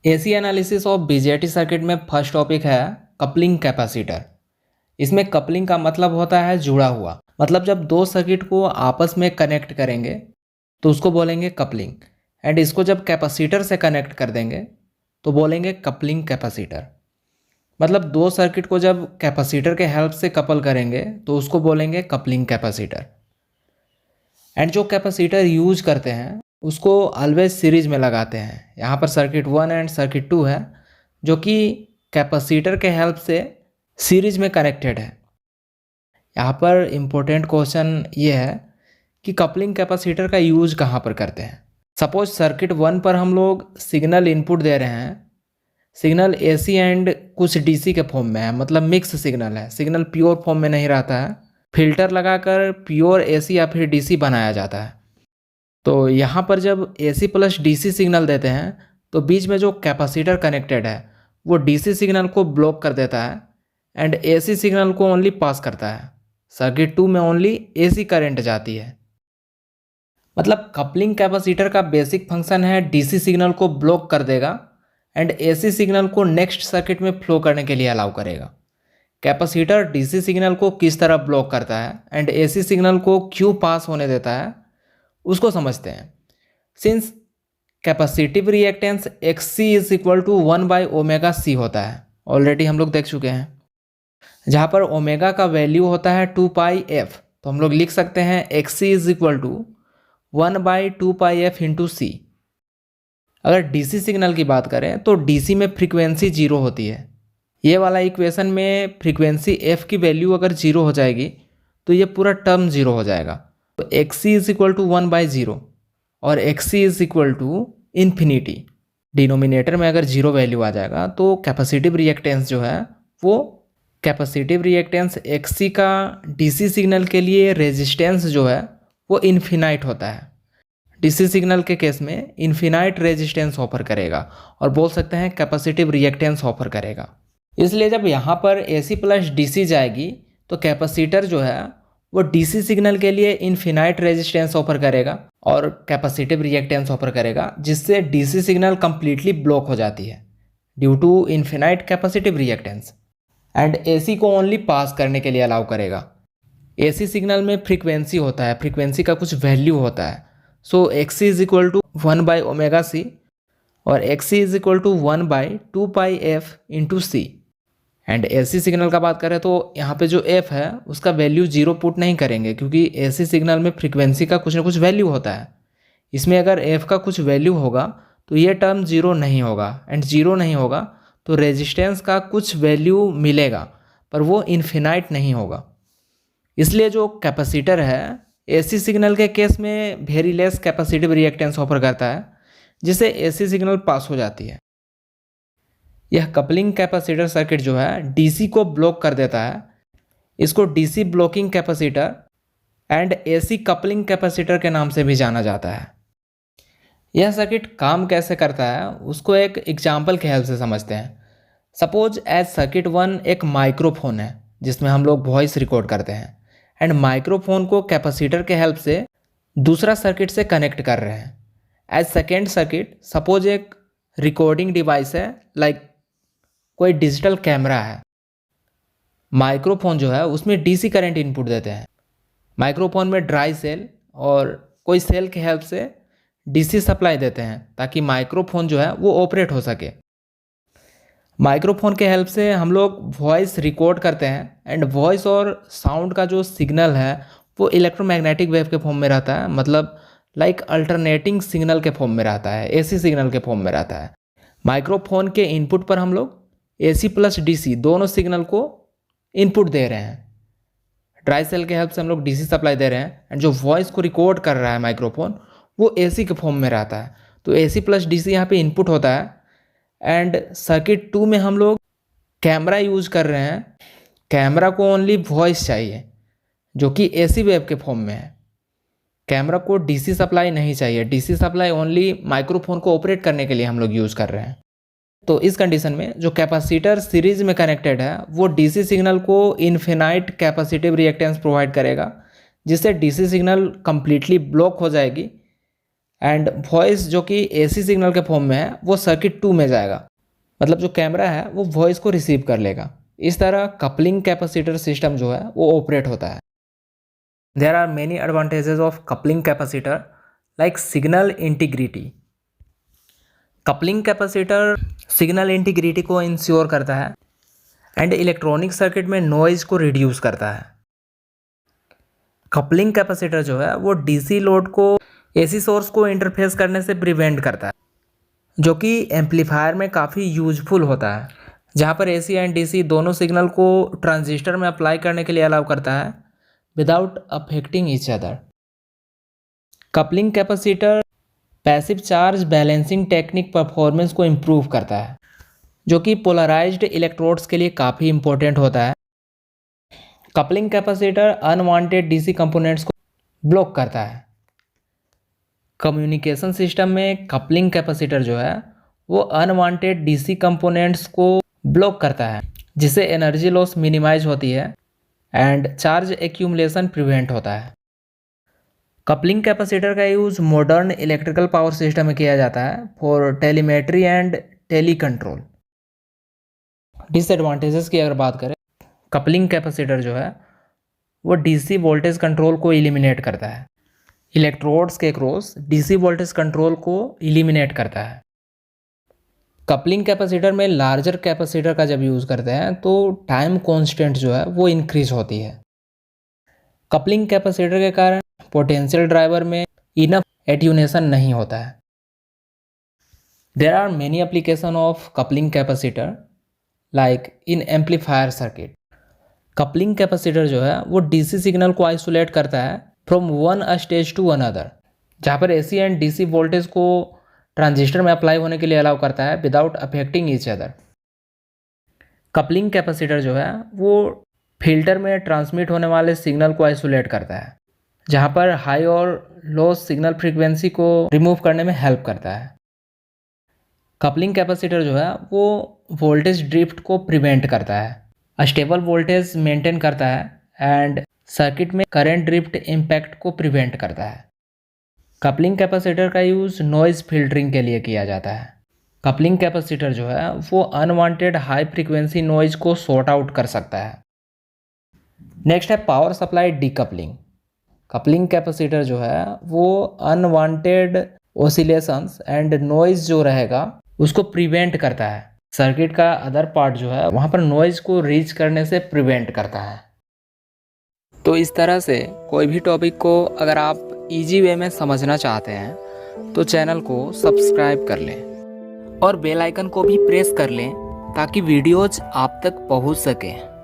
AC analysis of BJT circuit में first topic है coupling capacitor. इसमें कपलिंग का मतलब होता है जुड़ा हुआ, मतलब जब दो सर्किट को आपस में कनेक्ट करेंगे तो उसको बोलेंगे कपलिंग। एंड इसको जब कैपेसिटर से कनेक्ट कर देंगे तो बोलेंगे कपलिंग कैपेसिटर। मतलब दो सर्किट को जब कैपेसिटर के हेल्प से कपल करेंगे तो उसको बोलेंगे कपलिंग कैपेसिटर। एंड जो कैपेसिटर यूज करते हैं उसको ऑलवेज सीरीज में लगाते हैं। यहाँ पर सर्किट 1 एंड सर्किट 2 है जो कि कैपेसिटर के हेल्प से सीरीज में कनेक्टेड है। यहाँ पर इम्पोर्टेंट क्वेश्चन ये है कि कपलिंग कैपेसिटर का यूज कहाँ पर करते हैं। सपोज सर्किट 1 पर हम लोग सिग्नल इनपुट दे रहे हैं, सिग्नल एसी एंड कुछ डीसी के फॉर्म में है, मतलब मिक्स सिग्नल है, सिग्नल प्योर फॉर्म में नहीं रहता है। फिल्टर लगाकर प्योर एसी या फिर डीसी बनाया जाता है। तो यहाँ पर जब एसी प्लस डीसी सिग्नल देते हैं तो बीच में जो कैपेसिटर कनेक्टेड है वो डीसी सिग्नल को ब्लॉक कर देता है एंड एसी सिग्नल को ओनली पास करता है। सर्किट 2 में ओनली एसी करंट जाती है। मतलब कपलिंग कैपेसिटर का बेसिक फंक्शन है डीसी सिग्नल को ब्लॉक कर देगा एंड एसी सिग्नल को नेक्स्ट सर्किट में फ्लो करने के लिए अलाउ करेगा। कैपेसिटर डीसी सिग्नल को किस तरह ब्लॉक करता है एंड एसी सिग्नल को क्यों पास होने देता है उसको समझते हैं। Since capacitive reactance XC is equal to 1/ओमेगा C होता है, ऑलरेडी हम लोग देख चुके हैं, जहाँ पर ओमेगा का वैल्यू होता है 2πf। तो हम लोग लिख सकते हैं XC is equal to 1/2πf into C। अगर डीसी सिग्नल की बात करें तो डीसी में फ्रीक्वेंसी 0 होती है। ये वाला इक्वेशन में फ्रीक्वेंसी f की वैल्यू अगर 0 हो जाएगी तो ये पूरा टर्म 0 हो जाएगा। तो XC इज इक्वल टू 1/0 और XC is equal to infinity. Denominator में अगर 0 वैल्यू आ जाएगा तो कैपेसिटिव रिएक्टेंस जो है वो कैपेसिटिव रिएक्टेंस XC का डीसी सिग्नल के लिए रेजिस्टेंस जो है वो इन्फिनाइट होता है। डीसी सिग्नल के केस में इन्फिनाइट रेजिस्टेंस ऑफर करेगा और बोल सकते हैं कैपेसिटिव रिएक्टेंस ऑफर करेगा। इसलिए जब यहाँ पर AC प्लस DC जाएगी तो कैपेसिटर जो है वो डीसी सिग्नल के लिए इन्फिनाइट रेजिस्टेंस ऑफर करेगा और कैपेसिटिव रिएक्टेंस ऑफर करेगा, जिससे डीसी सिग्नल कंप्लीटली ब्लॉक हो जाती है due to infinite capacitive reactance and AC को ओनली पास करने के लिए अलाउ करेगा। AC सिग्नल में फ्रीक्वेंसी होता है, फ्रीक्वेंसी का कुछ वैल्यू होता है। So XC is equal to 1/ओमेगा C और XC is equal to 1/2πf into C। And AC signal का बात करें तो यहाँ पे जो f है उसका वैल्यू 0 पुट नहीं करेंगे, क्योंकि AC सिग्नल में फ्रीक्वेंसी का कुछ ना कुछ वैल्यू होता है। इसमें अगर f का कुछ वैल्यू होगा तो ये टर्म 0 नहीं होगा एंड 0 नहीं होगा तो रेजिस्टेंस का कुछ वैल्यू मिलेगा पर वो इन्फिनाइट नहीं होगा। इसलिए जो कैपेसिटर है AC सिग्नल के केस में very less capacitive reactance offer करता है, जिससे AC सिग्नल पास हो जाती है। यह कपलिंग कैपेसिटर सर्किट जो है DC को ब्लॉक कर देता है। इसको DC blocking capacitor and AC coupling capacitor के नाम से भी जाना जाता है। यह सर्किट काम कैसे करता है उसको एक एग्जाम्पल के हेल्प से समझते हैं। सपोज एज सर्किट 1 एक माइक्रोफोन है जिसमें हम लोग वॉइस रिकॉर्ड करते हैं एंड माइक्रोफोन को कैपेसिटर के हेल्प से दूसरा सर्किट से कनेक्ट कर रहे हैं। एज सेकेंड सर्किट सपोज एक रिकॉर्डिंग डिवाइस है, लाइक कोई डिजिटल कैमरा है। माइक्रोफोन जो है उसमें डीसी करंट इनपुट देते हैं। माइक्रोफोन में ड्राई सेल और कोई सेल के हेल्प से डीसी सप्लाई देते हैं ताकि माइक्रोफोन जो है वो ऑपरेट हो सके। माइक्रोफोन के हेल्प से हम लोग वॉइस रिकॉर्ड करते हैं एंड वॉइस और साउंड का जो सिग्नल है वो इलेक्ट्रोमैग्नेटिक वेव के फॉर्म में रहता है, मतलब लाइक अल्टरनेटिंग सिग्नल के फॉर्म में रहता है, AC सिग्नल के फॉर्म में रहता है। माइक्रोफोन के इनपुट पर हम लोग AC प्लस DC दोनों सिग्नल को इनपुट दे रहे हैं। ड्राई सेल के हेल्प से हम लोग DC सप्लाई दे रहे हैं एंड जो वॉइस को रिकॉर्ड कर रहा है माइक्रोफोन वो AC के फॉर्म में रहता है। तो AC प्लस DC यहाँ पे इनपुट होता है। एंड सर्किट 2 में हम लोग कैमरा यूज कर रहे हैं। कैमरा को ओनली वॉइस चाहिए जो कि AC वेव के फॉर्म में है। कैमरा को DC सप्लाई नहीं चाहिए, DC सप्लाई ओनली माइक्रोफोन को ऑपरेट करने के लिए हम लोग यूज़ कर रहे हैं। तो इस कंडीशन में जो कैपेसिटर सीरीज में कनेक्टेड है वो DC सिग्नल को इन्फिनाइट कैपेसिटिव रिएक्टेंस प्रोवाइड करेगा, जिससे DC सिग्नल कंप्लीटली ब्लॉक हो जाएगी एंड वॉइस जो कि एसी सिग्नल के फॉर्म में है वो सर्किट 2 में जाएगा, मतलब जो कैमरा है वो वॉइस को रिसीव कर लेगा। इस तरह कपलिंग कैपेसिटर सिस्टम जो है वो ऑपरेट होता है। There are many advantages of coupling capacitor like signal integrity. Coupling capacitor signal integrity को इंश्योर करता है एंड इलेक्ट्रॉनिक सर्किट में नॉइज को रिड्यूस करता है। कपलिंग कैपेसिटर जो है वो डीसी लोड को एसी सोर्स को इंटरफेस करने से प्रिवेंट करता है, जो कि एम्पलीफायर में काफ़ी यूजफुल होता है, जहाँ पर एसी एंड डीसी दोनों सिग्नल को ट्रांजिस्टर में अप्लाई करने के लिए अलाउ करता है without affecting each other. Coupling capacitor passive charge balancing technique performance को इम्प्रूव करता है, जो कि पोलराइज्ड इलेक्ट्रोड्स के लिए काफ़ी इंपॉर्टेंट होता है। Coupling capacitor unwanted DC components को ब्लॉक करता है। कम्युनिकेशन सिस्टम में कपलिंग कैपेसिटर जो है वो अनवांटेड डीसी कंपोनेंट्स को ब्लॉक करता है, जिससे एनर्जी लॉस मिनिमाइज होती है एंड चार्ज एक्यूमुलेशन प्रिवेंट होता है। कपलिंग कैपेसिटर का use modern electrical power system में किया जाता है for telemetry and tele control. Disadvantages की अगर बात करें, कपलिंग कैपेसिटर जो है वो डीसी वोल्टेज कंट्रोल को एलिमिनेट करता है। इलेक्ट्रोड्स के क्रॉस डीसी वोल्टेज कंट्रोल को एलिमिनेट करता है। कपलिंग कैपेसिटर में लार्जर कैपेसिटर का जब यूज़ करते हैं तो टाइम कांस्टेंट जो है वो इंक्रीज होती है। कपलिंग कैपेसिटर के कारण पोटेंशियल ड्राइवर में इनफ एट्यूनेशन नहीं होता है। There are many application of coupling capacitor like in amplifier circuit. Coupling capacitor जो है वो डीसी सिग्नल को आइसोलेट करता है from one stage to another, जहाँ पर एसी एंड डीसी वोल्टेज को ट्रांजिस्टर में अप्लाई होने के लिए अलाउ करता है without affecting each other. Coupling capacitor जो है वो फिल्टर में ट्रांसमिट होने वाले सिग्नल को आइसोलेट करता है, जहाँ पर हाई और लो सिग्नल फ्रीक्वेंसी को रिमूव करने में हेल्प करता है। कपलिंग कैपेसिटर जो है वो वोल्टेज ड्रिफ्ट को प्रिवेंट करता है, स्टेबल वोल्टेज मेंटेन करता है एंड सर्किट में करंट ड्रिफ्ट इम्पैक्ट को प्रिवेंट करता है। कपलिंग कैपेसिटर का यूज़ नॉइज़ फिल्टरिंग के लिए किया जाता है। कपलिंग कैपेसिटर जो है वो अनवांटेड हाई फ्रीक्वेंसी नॉइज़ को सॉर्ट आउट कर सकता है। नेक्स्ट है power supply decoupling. Coupling capacitor जो है वो अनवांटेड ऑसिलेशंस एंड नॉइज़ जो रहेगा उसको प्रिवेंट करता है। सर्किट का अदर पार्ट जो है वहाँ पर नॉइज़ को रीच करने से प्रिवेंट करता है। तो इस तरह से कोई भी टॉपिक को अगर आप इजी वे में समझना चाहते हैं तो चैनल को सब्सक्राइब कर लें और बेल आइकन को भी प्रेस कर लें ताकि वीडियोज आप तक पहुंच सकें।